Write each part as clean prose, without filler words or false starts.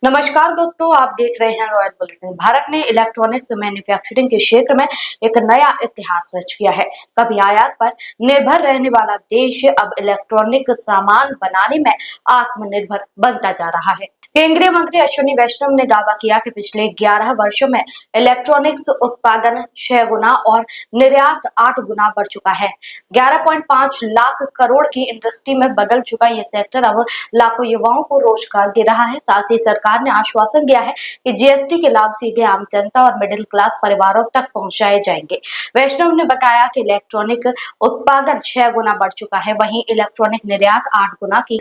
नमस्कार दोस्तों, आप देख रहे हैं रॉयल बुलेटिन। भारत ने इलेक्ट्रॉनिक्स मैन्युफैक्चरिंग के क्षेत्र में एक नया इतिहास रच किया है। कभी आयात पर निर्भर रहने वाला देश अब इलेक्ट्रॉनिक सामान बनाने में आत्मनिर्भर बनता जा रहा है। केंद्रीय मंत्री अश्विनी वैष्णव ने दावा किया कि पिछले 11 वर्षों में इलेक्ट्रॉनिक्स उत्पादन 6 गुना और निर्यात 8 गुना बढ़ चुका है। 11.5 लाख करोड़ की इंडस्ट्री में बदल चुका ये सेक्टर अब लाखों युवाओं को रोजगार दे रहा है। साथ ही सरकार ने आश्वासन दिया है कि जीएसटी के लाभ सीधे आम जनता और मिडिल क्लास परिवारों तक पहुंचाए जाएंगे। वैष्णव ने बताया कि इलेक्ट्रॉनिक उत्पादन 6 गुना बढ़ चुका है, वहीं इलेक्ट्रॉनिक निर्यात 8 गुना की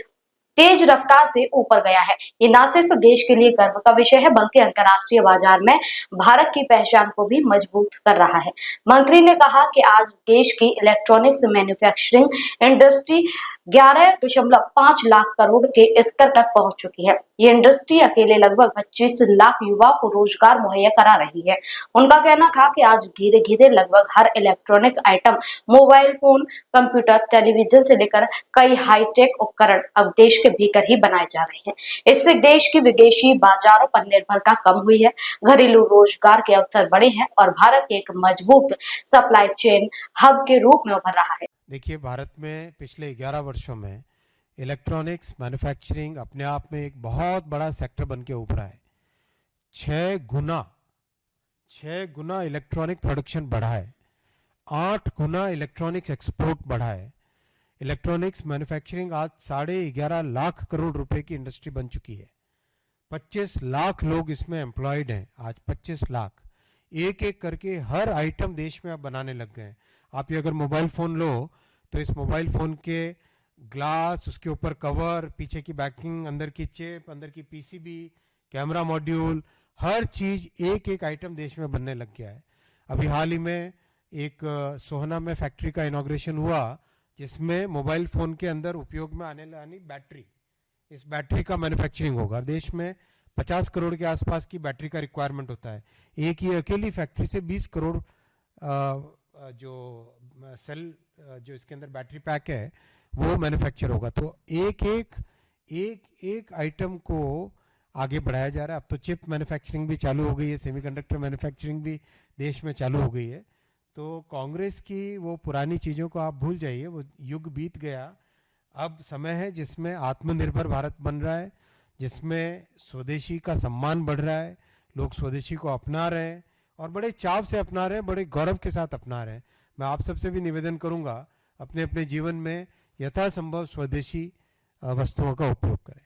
तेज रफ्तार से ऊपर गया है। ये न सिर्फ देश के लिए गर्व का विषय है, बल्कि अंतर्राष्ट्रीय बाजार में भारत की पहचान को भी मजबूत कर रहा है। मंत्री ने कहा कि आज देश की electronics manufacturing industry 11.5 lakh crore के स्तर तक पहुंच चुकी है। ये इंडस्ट्री अकेले लगभग 25 लाख युवाओं को रोजगार मुहैया करा रही है। उनका कहना था कि आज धीरे धीरे लगभग हर electronic item, mobile phone, computer, television से लेकर कई हाईटेक उपकरण अब देश के भीतर ही बनाए जा रहे हैं। इससे देश की विदेशी बाजारों पर निर्भरता कम हुई है, घरेलू रोजगार के अवसर बढ़े हैं और भारत एक मजबूत सप्लाई चेन हब के रूप में उभर रहा है। देखिए, भारत में पिछले 11 वर्षों में इलेक्ट्रॉनिक्स मैन्युफैक्चरिंग अपने आप में एक बहुत बड़ा सेक्टर बन के उभरा है। 6 गुना इलेक्ट्रॉनिक प्रोडक्शन बढ़ा है, 8 गुना इलेक्ट्रॉनिक्स एक्सपोर्ट बढ़ा है। इलेक्ट्रॉनिक्स मैन्युफैक्चरिंग आज 11.5 लाख करोड़ रुपए की इंडस्ट्री बन चुकी है। 25 लाख लोग इसमें एम्प्लॉयड हैं। आज 25 लाख एक एक करके हर आइटम देश में अब बनाने लग गए हैं। आप ये अगर मोबाइल फ़ोन लो तो इस मोबाइल फ़ोन के ग्लास, उसके ऊपर कवर, पीछे की बैकिंग, अंदर की चिप, अंदर की पीसीबी, कैमरा मॉड्यूल, हर चीज़ एक एक आइटम देश में बनने लग गया है। अभी हाल ही में एक सोहना में फैक्ट्री का इनॉग्रेशन हुआ, जिसमें मोबाइल फ़ोन के अंदर उपयोग में आने वाली बैटरी, इस बैटरी का मैन्युफैक्चरिंग होगा। देश में 50 करोड़ के आसपास की बैटरी का रिक्वायरमेंट होता है। एक ही अकेली फैक्ट्री से 20 करोड़ जो सेल, जो इसके अंदर बैटरी पैक है, वो मैन्युफैक्चर होगा। तो एक आइटम को आगे बढ़ाया जा रहा है। अब तो चिप मैन्युफैक्चरिंग भी चालू हो गई है, सेमीकंडक्टर मैन्युफैक्चरिंग भी देश में चालू हो गई है। तो कांग्रेस की वो पुरानी चीज़ों को आप भूल जाइए, वो युग बीत गया। अब समय है जिसमें आत्मनिर्भर भारत बन रहा है, जिसमें स्वदेशी का सम्मान बढ़ रहा है, लोग स्वदेशी को अपना रहे हैं और बड़े चाव से अपना रहे हैं, बड़े गौरव के साथ अपना रहे हैं। मैं आप सबसे भी निवेदन करूंगा, अपने अपने जीवन में यथासंभव स्वदेशी वस्तुओं का उपयोग करें।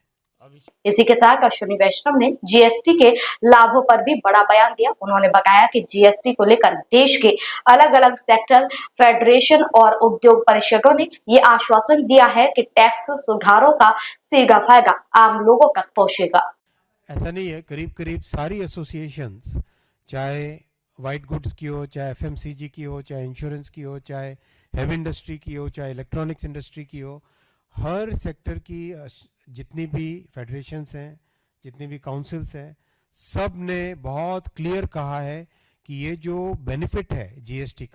इसी के साथ अश्विनी वैष्णव ने जीएसटी के लाभों पर भी बड़ा बयान दिया। उन्होंने बताया कि जीएसटी को लेकर देश के अलग अलग सेक्टर, फेडरेशन और उद्योग परिषदों ने ये आश्वासन दिया है कि टैक्स सुधारों का सीधा फायदा आम लोगों तक पहुंचेगा। ऐसा नहीं है, करीब करीब सारी एसोसिएशंस, चाहे वाइट गुड्स की हो, चाहे एफएमसीजी की हो, चाहे इंश्योरेंस की हो, चाहे हेवी इंडस्ट्री की हो, चाहे इलेक्ट्रॉनिक्स इंडस्ट्री की हो, हर सेक्टर की जितनी भी फेडरेशंस हैं, जितनी भी काउंसिल्स हैं, सब ने बहुत क्लियर कहा है कि ये जो बेनिफिट है जीएसटी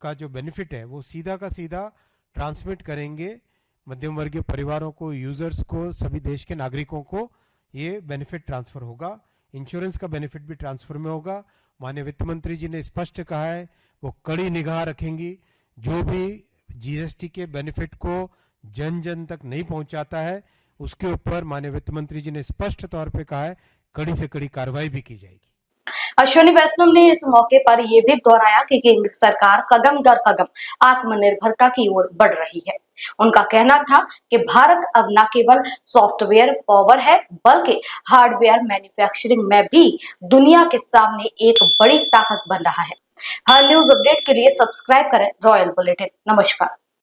का जो बेनिफिट है, वो सीधा का सीधा ट्रांसमिट करेंगे मध्यम वर्गीय परिवारों को, यूजर्स को, सभी देश के नागरिकों को ये बेनिफिट ट्रांसफर होगा। इंश्योरेंस का बेनिफिट भी ट्रांसफर में होगा। माननीय वित्त मंत्री जी ने स्पष्ट कहा है वो कड़ी निगाह रखेंगी, जो भी जीएसटी के बेनिफिट को जन जन तक नहीं पहुंचाता है उसके ऊपर माननीय वित्त मंत्री जी ने स्पष्ट तौर पे कहा है कड़ी से कड़ी कार्रवाई भी की जाएगी। अश्विनी वैष्णव ने इस मौके पर यह भी दोहराया कि केंद्र सरकार कदम दर कदम आत्मनिर्भरता की ओर बढ़ रही है। उनका कहना था कि भारत अब न केवल सॉफ्टवेयर पावर है, बल्कि हार्डवेयर मैन्युफैक्चरिंग में भी दुनिया के सामने एक बड़ी ताकत बन रहा है। हर न्यूज अपडेट के लिए सब्सक्राइब करें रॉयल बुलेटिन। नमस्कार।